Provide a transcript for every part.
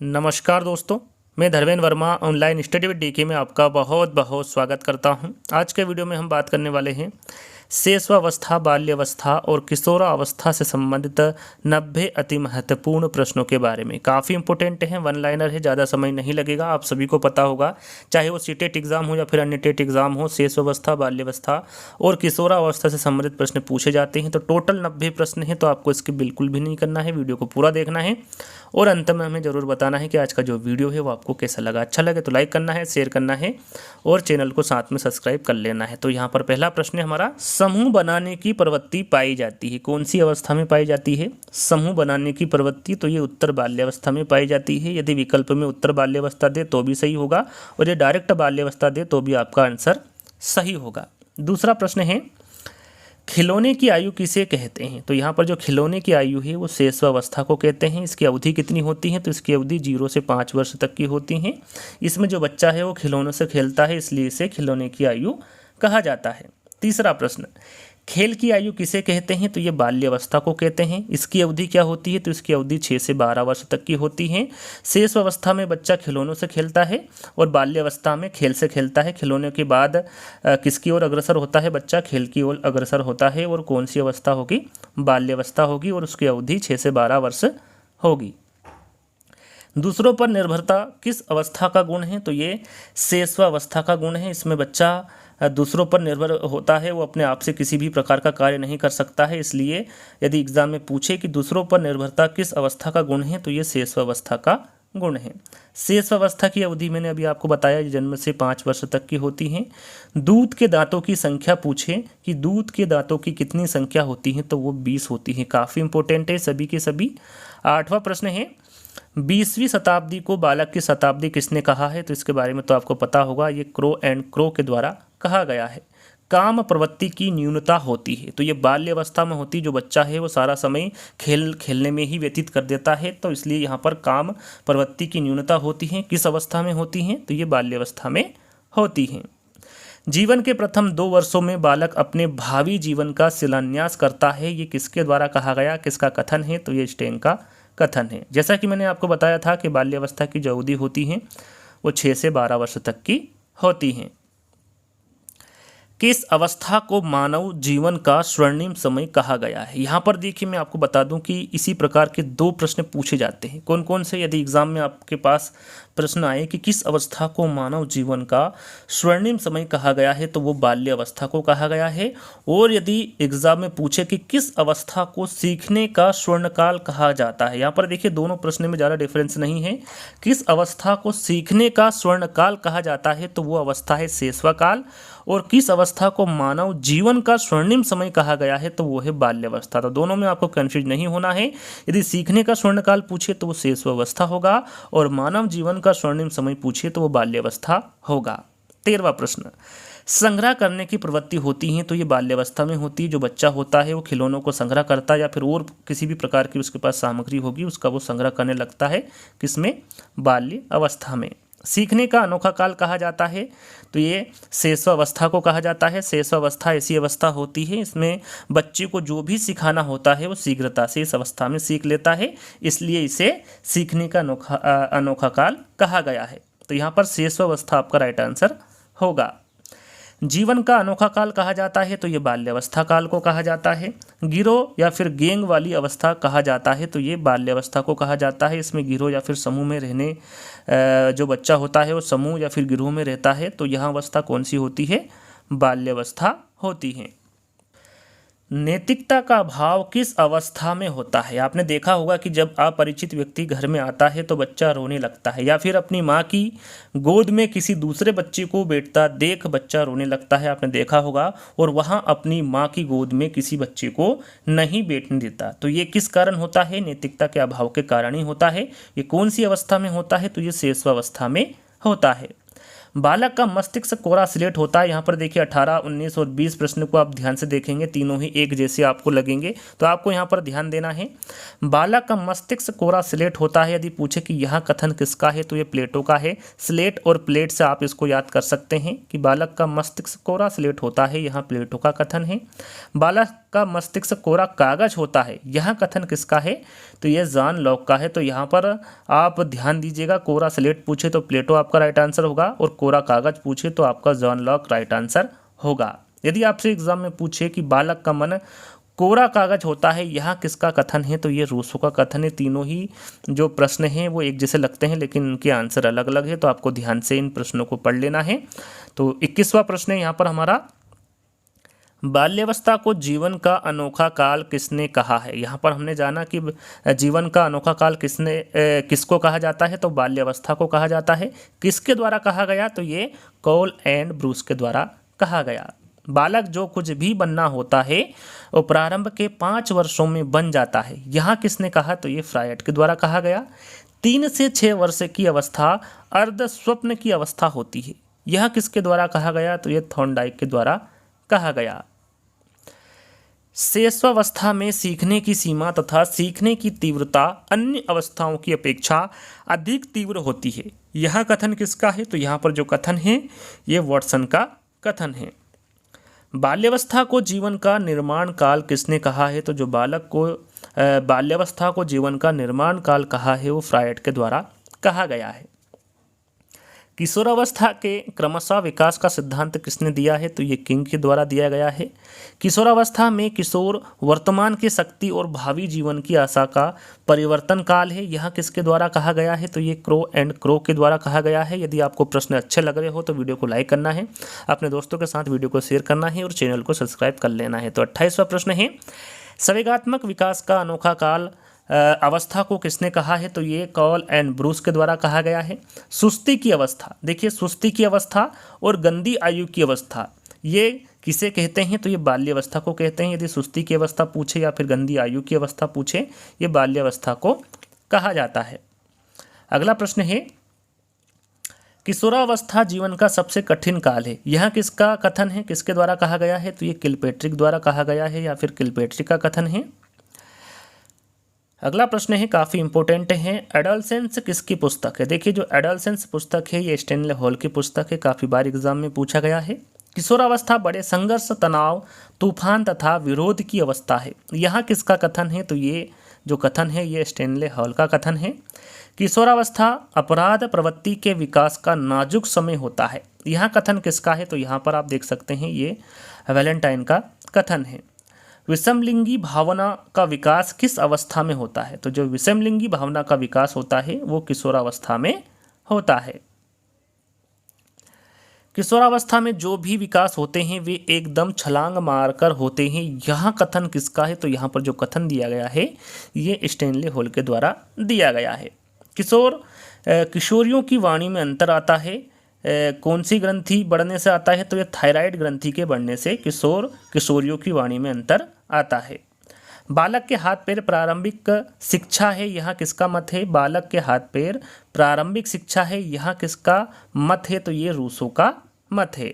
नमस्कार दोस्तों, मैं Dharmendra Verma online study with DK में आपका बहुत बहुत स्वागत करता हूं। आज के वीडियो में हम बात करने वाले हैं शैशवावस्था, बाल्यावस्था और किशोरावस्था से संबंधित 90 अति महत्वपूर्ण प्रश्नों के बारे में। काफ़ी इंपॉर्टेंट हैं, वन लाइनर है, ज़्यादा समय नहीं लगेगा। आप सभी को पता होगा, चाहे वो सीटेट एग्जाम हो या फिर अन्य टेट एग्जाम हो, शैशवावस्था, बाल्यावस्था और किशोरावस्था से संबंधित प्रश्न पूछे जाते हैं। तो टोटल 90 प्रश्न हैं, तो आपको इसके बिल्कुल भी नहीं करना है, वीडियो को पूरा देखना है और अंत में हमें ज़रूर बताना है कि आज का जो वीडियो है वो आपको कैसा लगा। अच्छा लगे तो लाइक करना है, शेयर करना है और चैनल को साथ में सब्सक्राइब कर लेना है। तो यहाँ पर पहला प्रश्न है हमारा, समूह बनाने की प्रवृत्ति पाई जाती है, कौन सी अवस्था में पाई जाती है समूह बनाने की प्रवृत्ति? तो ये उत्तर बाल्यावस्था में पाई जाती है। यदि विकल्प में उत्तर बाल्यावस्था दे तो भी सही होगा और ये डायरेक्ट बाल्यावस्था दे तो भी आपका आंसर सही होगा। दूसरा प्रश्न है, खिलौने की आयु किसे कहते हैं? तो यहाँ पर जो खिलौने की आयु है वो शैशवावस्था को कहते हैं। इसकी अवधि कितनी होती है? तो इसकी अवधि 0 से 5 वर्ष तक की होती है। इसमें जो बच्चा है वो खिलौनों से खेलता है, इसलिए इसे खिलौने की आयु कहा जाता है। तीसरा प्रश्न, खेल की आयु किसे कहते हैं? तो ये बाल्यावस्था को कहते हैं। इसकी अवधि क्या होती है? तो इसकी अवधि 6 से 12 वर्ष तक की होती है। शैशवावस्था में बच्चा खिलौनों से खेलता है और बाल्यावस्था में खेल से खेलता है। खिलौने के बाद किसकी ओर अग्रसर होता है बच्चा? खेल की ओर अग्रसर होता है। और कौन सी अवस्था होगी? बाल्यावस्था होगी और उसकी अवधि 6 से 12 वर्ष होगी। दूसरों पर निर्भरता किस अवस्था का गुण है? तो ये शैशवावस्था का गुण है। इसमें बच्चा दूसरों पर निर्भर होता है, वो अपने आप से किसी भी प्रकार का कार्य नहीं कर सकता है। इसलिए यदि एग्जाम में पूछे कि दूसरों पर निर्भरता किस अवस्था का गुण है, तो ये शैशवावस्था का गुण है। शैशवावस्था की अवधि मैंने अभी आपको बताया, जन्म से 5 वर्ष तक की होती है। दूध के दांतों की संख्या पूछे कि दूध के दांतों की कितनी संख्या होती है, तो वो 20 होती है। काफ़ी इंपॉर्टेंट है सभी के सभी। 8वां प्रश्न है, 20वीं शताब्दी को बालक की शताब्दी किसने कहा है? तो इसके बारे में तो आपको पता होगा, ये क्रो एंड क्रो के द्वारा कहा गया है। काम प्रवृत्ति की न्यूनता होती है, तो ये बाल्यावस्था में होती है। जो बच्चा है वो सारा समय खेलने में ही व्यतीत कर देता है, तो इसलिए यहाँ पर काम प्रवृत्ति की न्यूनता होती है। किस अवस्था में होती है? तो ये बाल्यावस्था में होती है। जीवन के प्रथम 2 वर्षों में बालक अपने भावी जीवन का शिलान्यास करता है, ये किसके द्वारा कहा गया, किसका कथन है? तो ये स्टेन का कथन है। जैसा कि मैंने आपको बताया था कि बाल्यावस्था की जो अवधि होती है वो 6 से 12 वर्ष तक की होती हैं। किस अवस्था को मानव जीवन का स्वर्णिम समय कहा गया है? यहाँ पर देखिए, मैं आपको बता दूं कि इसी प्रकार के 2 प्रश्न पूछे जाते हैं। कौन कौन से? यदि एग्जाम में आपके पास प्रश्न आए कि किस अवस्था को मानव जीवन का स्वर्णिम समय कहा गया है, तो वो बाल्यावस्था को कहा गया है। और यदि एग्जाम में पूछे कि किस अवस्था को सीखने का स्वर्णकाल कहा जाता है, यहाँ पर देखिए दोनों प्रश्न में ज़्यादा डिफरेंस नहीं है। किस अवस्था को सीखने का स्वर्णकाल कहा जाता है, तो वो अवस्था है शैशवकाल। और किस अवस्था को मानव जीवन का स्वर्णिम समय कहा गया है, तो वो है बाल्यावस्था। तो दोनों में आपको कंफ्यूज नहीं होना है। यदि सीखने का स्वर्णकाल पूछे तो वो शैशवावस्था होगा और मानव जीवन का स्वर्णिम समय पूछे तो वो बाल्यावस्था होगा। 13वां प्रश्न, संग्रह करने की प्रवृत्ति होती है, तो ये बाल्यावस्था में होती है। जो बच्चा होता है वो खिलौनों को संग्रह करता है या फिर और किसी भी प्रकार की उसके पास सामग्री होगी उसका वो संग्रह करने लगता है। किसमें? बाल्य अवस्था में। सीखने का अनोखा काल कहा जाता है, तो ये शैशवावस्था को कहा जाता है। शैशवावस्था ऐसी अवस्था होती है इसमें बच्चे को जो भी सिखाना होता है वो शीघ्रता से इस अवस्था में सीख लेता है, इसलिए इसे सीखने का अनोखा काल कहा गया है। तो यहाँ पर शैशवावस्था आपका राइट आंसर होगा। जीवन का अनोखा काल कहा जाता है, तो ये बाल्यावस्था काल को कहा जाता है। गिरोह या फिर गैंग वाली अवस्था कहा जाता है, तो ये बाल्यावस्था को कहा जाता है। इसमें गिरोह या फिर समूह में रहने जो बच्चा होता है वो समूह या फिर गिरोह में रहता है, तो यहाँ अवस्था कौन सी होती है? बाल्यावस्था होती है। नैतिकता का अभाव किस अवस्था में होता है? आपने देखा होगा कि जब अपरिचित व्यक्ति घर में आता है तो बच्चा रोने लगता है, या फिर अपनी माँ की गोद में किसी दूसरे बच्चे को बैठता देख बच्चा रोने लगता है, आपने देखा होगा। और वहाँ अपनी माँ की गोद में किसी बच्चे को नहीं बैठने देता, तो ये किस कारण होता है? नैतिकता के अभाव के कारण ही होता है। ये कौन सी अवस्था में होता है? तो ये शैशवावस्था में होता है। बालक का मस्तिष्क कोरा स्लेट होता है। यहाँ पर देखिए 18, 19 और 20 प्रश्न को आप ध्यान से देखेंगे, तीनों ही एक जैसे आपको लगेंगे, तो आपको यहाँ पर ध्यान देना है। बालक का मस्तिष्क कोरा स्लेट होता है। यदि पूछे कि यह कथन किसका है, तो ये प्लेटो का है। स्लेट और प्लेट से आप इसको याद कर सकते हैं कि बालक का मस्तिष्क कोरा स्लेट होता है, यहाँ प्लेटो का कथन है। बालक का मस्तिष्क कोरा कागज होता है, यह कथन किसका है? तो यह जॉन लॉक का है। तो यहाँ पर आप ध्यान दीजिएगा, कोरा स्लेट पूछे तो प्लेटो आपका राइट आंसर होगा और कोरा कागज पूछे तो आपका जॉन लॉक राइट आंसर होगा। यदि आपसे एग्जाम में पूछे कि बालक का मन कोरा कागज होता है, यहाँ किसका कथन है? तो ये रूसो का कथन है। तीनों ही जो प्रश्न हैं वो एक जैसे लगते हैं लेकिन उनके आंसर अलग अलग है, तो आपको ध्यान से इन प्रश्नों को पढ़ लेना है। तो 21वां प्रश्न है यहाँ पर हमारा, बाल्यावस्था को जीवन का अनोखा काल किसने कहा है? यहाँ पर हमने जाना कि जीवन का अनोखा काल किसको कहा जाता है? तो बाल्यावस्था को कहा जाता है। किसके द्वारा कहा गया? तो ये कॉल एंड ब्रूस के द्वारा कहा गया। बालक जो कुछ भी बनना होता है वो प्रारंभ के 5 वर्षों में बन जाता है, यहाँ किसने कहा? तो ये फ्रायड के द्वारा कहा गया। 3 से 6 वर्ष की अवस्था अर्ध स्वप्न की अवस्था होती है, यह किसके द्वारा कहा गया? तो ये थॉर्नडाइक के द्वारा कहा गया। शैशवावस्था में सीखने की सीमा तथा सीखने की तीव्रता अन्य अवस्थाओं की अपेक्षा अधिक तीव्र होती है, यह कथन किसका है? तो यहाँ पर जो कथन है ये वॉटसन का कथन है। बाल्यावस्था को जीवन का निर्माण काल किसने कहा है? तो जो बालक को बाल्यावस्था को जीवन का निर्माण काल कहा है वो फ्रायड के द्वारा कहा गया है। किशोरावस्था के क्रमशः विकास का सिद्धांत किसने दिया है? तो ये किंग के द्वारा दिया गया है। किशोरावस्था में किशोर वर्तमान की शक्ति और भावी जीवन की आशा का परिवर्तन काल है, यह किसके द्वारा कहा गया है? तो ये क्रो एंड क्रो के द्वारा कहा गया है। यदि आपको प्रश्न अच्छे लग रहे हो तो वीडियो को लाइक करना है, अपने दोस्तों के साथ वीडियो को शेयर करना है और चैनल को सब्सक्राइब कर लेना है। तो 28वां प्रश्न है, संवेगात्मक विकास का अनोखा काल अवस्था को किसने कहा है? तो ये कॉल एंड ब्रूस के द्वारा कहा गया है। सुस्ती की अवस्था, देखिए सुस्ती की अवस्था और गंदी आयु की अवस्था ये किसे कहते हैं? तो ये बाल्यावस्था को कहते हैं। यदि सुस्ती की अवस्था पूछे या फिर गंदी आयु की अवस्था पूछे, ये बाल्यावस्था को कहा जाता है। अगला प्रश्न है, किशोरावस्था जीवन का सबसे कठिन काल है, यह किसका कथन है? किसके द्वारा कहा गया है? तो ये किलपेट्रिक द्वारा कहा गया है या फिर किलपेट्रिक का कथन है। अगला प्रश्न है, काफ़ी इंपॉर्टेंट है, एडोलसेंस किसकी पुस्तक है? देखिए जो एडोलसेंस पुस्तक है ये स्टैनले हॉल की पुस्तक है, काफ़ी बार एग्जाम में पूछा गया है। किशोरावस्था बड़े संघर्ष, तनाव, तूफान तथा विरोध की अवस्था है, यहाँ किसका कथन है? तो ये जो कथन है ये स्टैनले हॉल का कथन है। किशोरावस्था अपराध प्रवृत्ति के विकास का नाजुक समय होता है, यहाँ कथन किसका है? तो यहाँ पर आप देख सकते हैं ये वैलेंटाइन का कथन है। विषमलिंगी भावना का विकास किस अवस्था में होता है? तो जो विषमलिंगी भावना का विकास होता है वो किशोरावस्था में होता है। किशोरावस्था में जो भी विकास होते हैं वे एकदम छलांग मारकर होते हैं, यहाँ कथन किसका है? तो यहाँ पर जो कथन दिया गया है ये स्टैनले हॉल के द्वारा दिया गया है। किशोरियों की वाणी में अंतर आता है, कौन सी ग्रंथि बढ़ने से आता है? तो ये थायराइड ग्रंथि के बढ़ने से किशोरियों की वाणी में अंतर आता है। बालक के हाथ पैर प्रारंभिक शिक्षा है, यहाँ किसका मत है? बालक के हाथ पैर प्रारंभिक शिक्षा है, यहाँ किसका मत है? तो ये रूसो का मत है।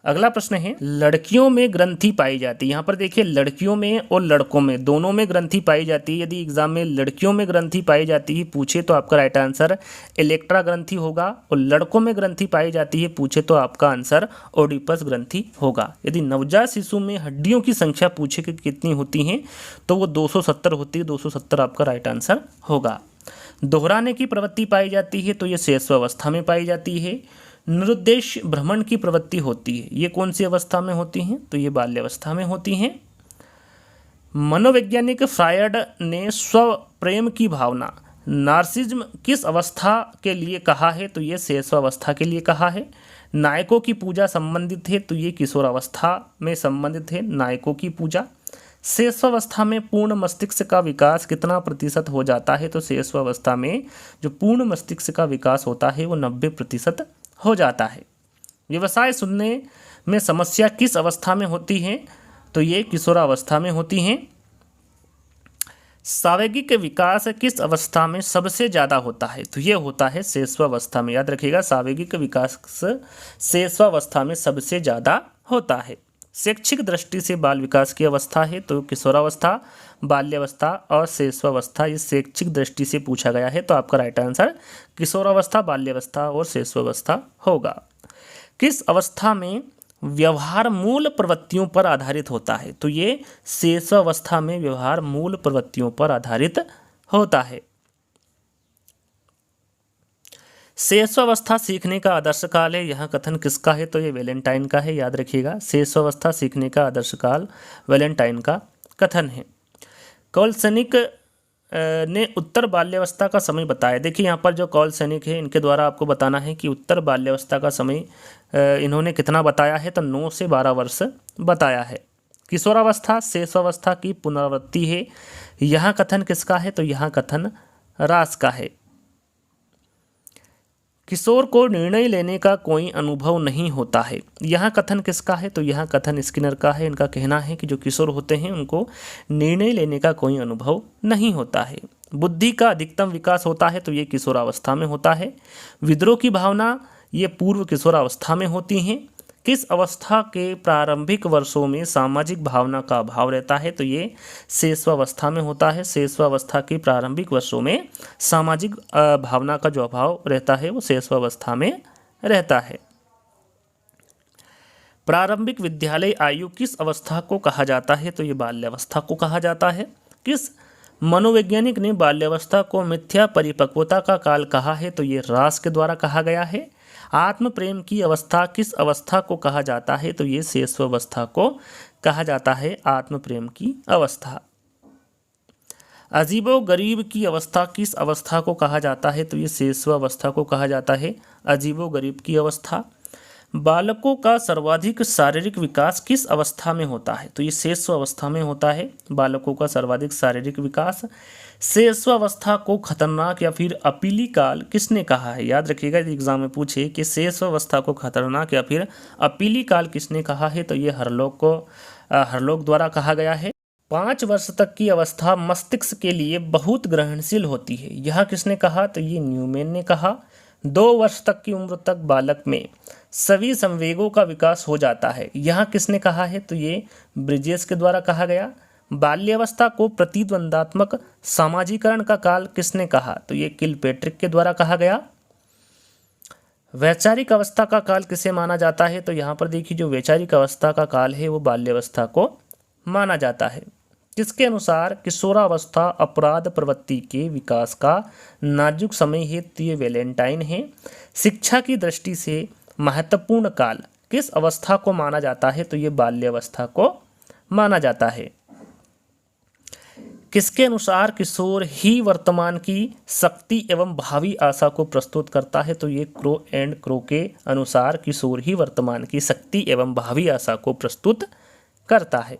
अगला प्रश्न है, लड़कियों में ग्रंथि पाई जाती है, यहाँ पर देखिए लड़कियों में और लड़कों में दोनों में ग्रंथि पाई जाती है। यदि एग्जाम में लड़कियों में ग्रंथि पाई जाती है पूछे तो आपका राइट आंसर इलेक्ट्रा ग्रंथि होगा, और लड़कों में ग्रंथि पाई जाती है पूछे तो आपका आंसर ओडिपस ग्रंथि होगा। यदि नवजात शिशु में हड्डियों की संख्या पूछे कि कितनी होती हैं तो वो 270 होती है, 270 आपका राइट आंसर होगा। दोहराने की प्रवृत्ति पाई जाती है तो ये शैशवावस्था में पाई जाती है। निरुद्देश्य भ्रमण की प्रवृत्ति होती है, ये कौन सी अवस्था में होती हैं? तो ये बाल्यावस्था में होती हैं। मनोवैज्ञानिक फ्रायड ने स्व प्रेम की भावना नार्सिज्म किस अवस्था के लिए कहा है? तो ये शैशवावस्था के लिए कहा है। नायकों की पूजा संबंधित है, तो ये किशोरावस्था में संबंधित है नायकों की पूजा। शैशवावस्था में पूर्ण मस्तिष्क का विकास कितना प्रतिशत हो जाता है? तो शैशवावस्था में जो पूर्ण मस्तिष्क का विकास होता है वो 90% हो जाता है। व्यवसाय सुनने में समस्या किस अवस्था में होती है? तो ये किशोरावस्था में होती हैं। सावयिक विकास किस अवस्था में सबसे ज़्यादा होता है? तो ये होता है शैशवावस्था में। याद रखिएगा सावयिक विकास शैशवावस्था में सबसे ज़्यादा होता है। शैक्षिक दृष्टि से बाल विकास की अवस्था है तो किशोरावस्था, बाल्यावस्था और शैशवावस्था, ये शैक्षिक दृष्टि से पूछा गया है तो आपका राइट आंसर किशोरावस्था, बाल्यावस्था और शैशवावस्था होगा। किस अवस्था में व्यवहार मूल प्रवृत्तियों पर आधारित होता है। तो ये शैशवावस्था में व्यवहार मूल प्रवृत्तियों पर आधारित होता है। शैशवावस्था सीखने का आदर्श काल है, यह कथन किसका है? तो ये वैलेंटाइन का है, याद रखिएगा। शैशवावस्था सीखने का आदर्श काल वैलेंटाइन का कथन है। कौलसैनिक ने उत्तर बाल्यावस्था का समय बताया। देखिए यहाँ पर जो कौलसैनिक है इनके द्वारा आपको बताना है कि उत्तर बाल्यावस्था का समय इन्होंने कितना बताया है, तो 9 से 12 वर्ष बताया है। किशोरावस्था शैशवावस्था की पुनरावृत्ति है, यह कथन किसका है? तो यह कथन रास का है। किशोर को निर्णय लेने का कोई अनुभव नहीं होता है, यह कथन किसका है? तो यह कथन स्किनर का है। इनका कहना है कि जो किशोर होते हैं उनको निर्णय लेने का कोई अनुभव नहीं होता है। बुद्धि का अधिकतम विकास होता है, तो ये किशोरावस्था में होता है। विद्रोह की भावना ये पूर्व किशोरावस्था में होती हैं। किस अवस्था के प्रारंभिक वर्षों में सामाजिक भावना का अभाव रहता है? तो ये शैशवावस्था में होता है। शैशवावस्था के प्रारंभिक वर्षों में सामाजिक भावना का जो अभाव रहता है वो शैशवावस्था में रहता है। प्रारंभिक विद्यालय आयु किस अवस्था को कहा जाता है? तो ये बाल्यावस्था को कहा जाता है। किस मनोवैज्ञानिक ने बाल्यावस्था को मिथ्या परिपक्वता का काल कहा है? तो ये रास के द्वारा कहा गया है। आत्म प्रेम की अवस्था किस अवस्था को कहा जाता है? तो ये शैशवावस्था को कहा जाता है, आत्म प्रेम की अवस्था। अजीबो गरीब की अवस्था किस अवस्था को कहा जाता है? तो ये शैशवावस्था को कहा जाता है, अजीबो गरीब की अवस्था। बालकों का सर्वाधिक शारीरिक विकास किस अवस्था में होता है? तो ये शैशवावस्था में होता है, बालकों का सर्वाधिक शारीरिक विकास। शैशवावस्था को खतरनाक या फिर अपीली काल किसने कहा है? याद रखिएगा, यदि एग्जाम में पूछे कि शैशवावस्था को खतरनाक या फिर अपीली काल किसने कहा है, तो ये हरलोक द्वारा कहा गया है। 5 वर्ष तक की अवस्था मस्तिष्क के लिए बहुत ग्रहणशील होती है, यह किसने कहा? तो ये न्यूमैन ने कहा। 2 वर्ष तक की उम्र तक बालक में सभी संवेगों का विकास हो जाता है, यह किसने कहा है? तो ये ब्रिजेस के द्वारा कहा गया। बाल्यावस्था को प्रतिद्वंदात्मक सामाजिकरण का काल किसने कहा? तो ये किलपेट्रिक के द्वारा कहा गया। वैचारिक अवस्था का काल किसे माना जाता है? तो यहाँ पर देखिए, जो वैचारिक अवस्था का काल है वो बाल्यावस्था को माना जाता है। जिसके अनुसार किशोरावस्था अपराध प्रवृत्ति के विकास का नाजुक समय है, तो ये वैलेंटाइन है। शिक्षा की दृष्टि से महत्वपूर्ण काल किस अवस्था को माना जाता है? तो ये बाल्यावस्था को माना जाता है। किसके अनुसार किशोर ही वर्तमान की शक्ति एवं भावी आशा को प्रस्तुत करता है? तो ये क्रो एंड क्रो के अनुसार किशोर ही वर्तमान की शक्ति एवं भावी आशा को प्रस्तुत करता है।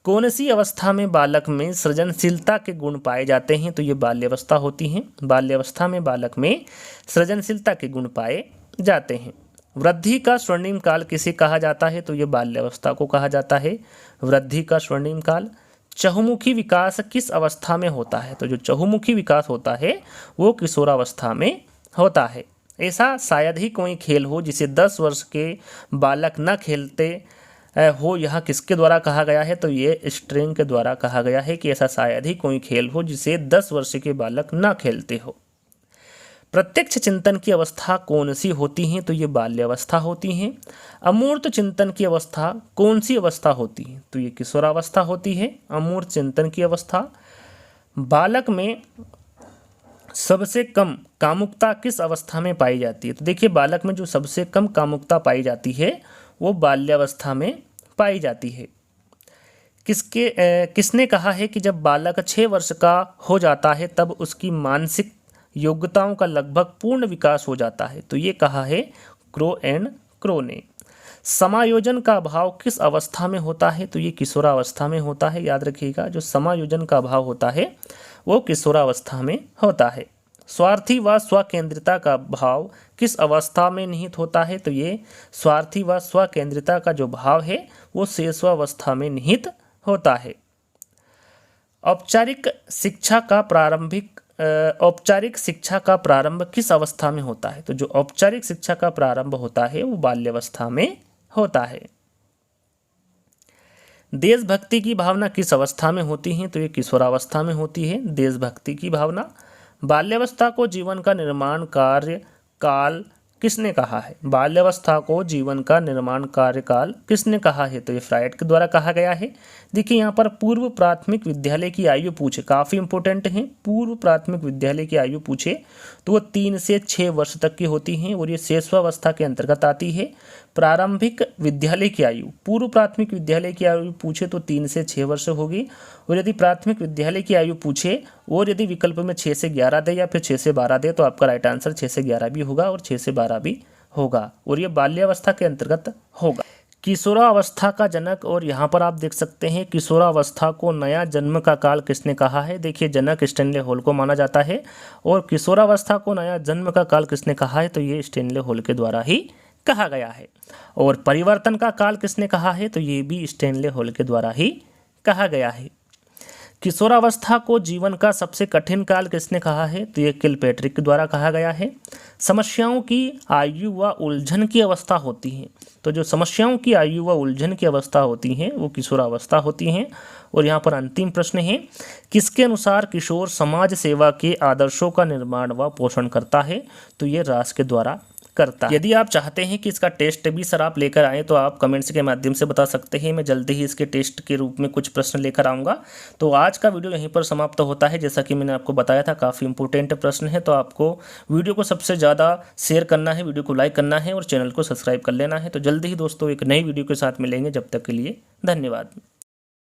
कौन सी अवस्था में बालक में सृजनशीलता के गुण पाए जाते हैं? तो ये बाल्यावस्था होती हैं। बाल्यावस्था में बालक में सृजनशीलता के गुण पाए जाते हैं। वृद्धि का स्वर्णिम काल किसे कहा जाता है? तो ये बाल्यावस्था को कहा जाता है, वृद्धि का स्वर्णिम काल। चहुमुखी विकास किस अवस्था में होता है? तो जो चहुमुखी विकास होता है वो किशोरावस्था में होता है। ऐसा शायद ही कोई खेल हो जिसे 10 वर्ष के बालक न खेलते हो, यह किसके द्वारा कहा गया है? तो ये स्ट्रेंग के द्वारा कहा गया है कि ऐसा शायद ही कोई खेल हो जिसे 10 वर्ष के बालक न खेलते हो। प्रत्यक्ष चिंतन की अवस्था कौन सी होती हैं? तो ये बाल्यावस्था होती हैं। अमूर्त चिंतन की अवस्था कौन सी अवस्था होती है? तो ये किशोरावस्था होती है, अमूर्त चिंतन की अवस्था। बालक में सबसे कम कामुकता किस अवस्था में पाई जाती है? तो देखिए, बालक में जो सबसे कम कामुकता पाई जाती है वो बाल्यावस्था में पाई जाती है। किसने कहा है कि जब बालक 6 वर्ष का हो जाता है तब उसकी मानसिक योग्यताओं का लगभग पूर्ण विकास हो जाता है? तो ये कहा है क्रो एंड क्रो ने। समायोजन का अभाव किस अवस्था में होता है? तो ये किशोरावस्था में होता है। याद रखिएगा, जो समायोजन का अभाव होता है वो किशोरावस्था में होता है। स्वार्थी व स्वकेंद्रिता का भाव किस अवस्था में निहित होता है? तो ये स्वार्थी व स्वकेंद्रिता का जो भाव है वो शैशवावस्था में निहित होता है। औपचारिक शिक्षा का प्रारंभ किस अवस्था में होता है? तो जो औपचारिक शिक्षा का प्रारंभ होता है वो बाल्यावस्था में होता है। देशभक्ति की भावना किस अवस्था में होती है? तो ये किशोरावस्था में होती है, देशभक्ति की भावना। बाल्यावस्था को जीवन का निर्माण कार्य काल किसने कहा है? बाल्यावस्था को जीवन का निर्माण कार्यकाल किसने कहा है? तो ये फ्रायड के द्वारा कहा गया है। देखिए यहाँ पर पूर्व प्राथमिक विद्यालय की आयु पूछे, काफ़ी इंपॉर्टेंट है। पूर्व प्राथमिक विद्यालय की आयु पूछे तो वो 3 से 6 वर्ष तक की होती हैं और ये शैशवावस्था के अंतर्गत आती है। प्रारंभिक विद्यालय की आयु, पूर्व प्राथमिक विद्यालय की आयु पूछे तो 3 से 6 वर्ष होगी। और यदि प्राथमिक विद्यालय की आयु पूछे और यदि विकल्प में 6 से 11 दे या फिर 6 से 12 दे तो आपका राइट आंसर 6 से 11 भी होगा और 6 से 12 भी होगा और ये बाल्यावस्था के अंतर्गत होगा। किशोरावस्था का जनक, और यहाँ पर आप देख सकते हैं किशोरावस्था को नया जन्म का काल किसने कहा है? देखिए जनक स्टैनले हॉल को माना जाता है और किशोरावस्था को नया जन्म का काल किसने कहा है? तो ये स्टैनले हॉल के द्वारा ही कहा गया है। और परिवर्तन का काल किसने कहा है? तो ये भी स्टैनले हॉल के द्वारा ही कहा गया है। किशोरावस्था को जीवन का सबसे कठिन काल किसने कहा है? तो ये किलपैट्रिक के द्वारा कहा गया है। समस्याओं की आयु व उलझन की अवस्था होती है, तो जो समस्याओं की आयु व उलझन की अवस्था होती हैं वो किशोरावस्था होती हैं। और यहाँ पर अंतिम प्रश्न है, किसके अनुसार किशोर समाज सेवा के आदर्शों का निर्माण व पोषण करता है? तो ये रास के द्वारा करता है। यदि आप चाहते हैं कि इसका टेस्ट भी सर आप लेकर आएँ तो आप कमेंट्स के माध्यम से बता सकते हैं। मैं जल्दी ही इसके टेस्ट के रूप में कुछ प्रश्न लेकर आऊँगा। तो आज का वीडियो यहीं पर समाप्त होता है। जैसा कि मैंने आपको बताया था काफ़ी इंपॉर्टेंट प्रश्न है, तो आपको वीडियो को सबसे ज़्यादा शेयर करना है, वीडियो को लाइक करना है और चैनल को सब्सक्राइब कर लेना है। तो जल्दी ही दोस्तों एक नई वीडियो के साथ मिलेंगे, जब तक के लिए धन्यवाद।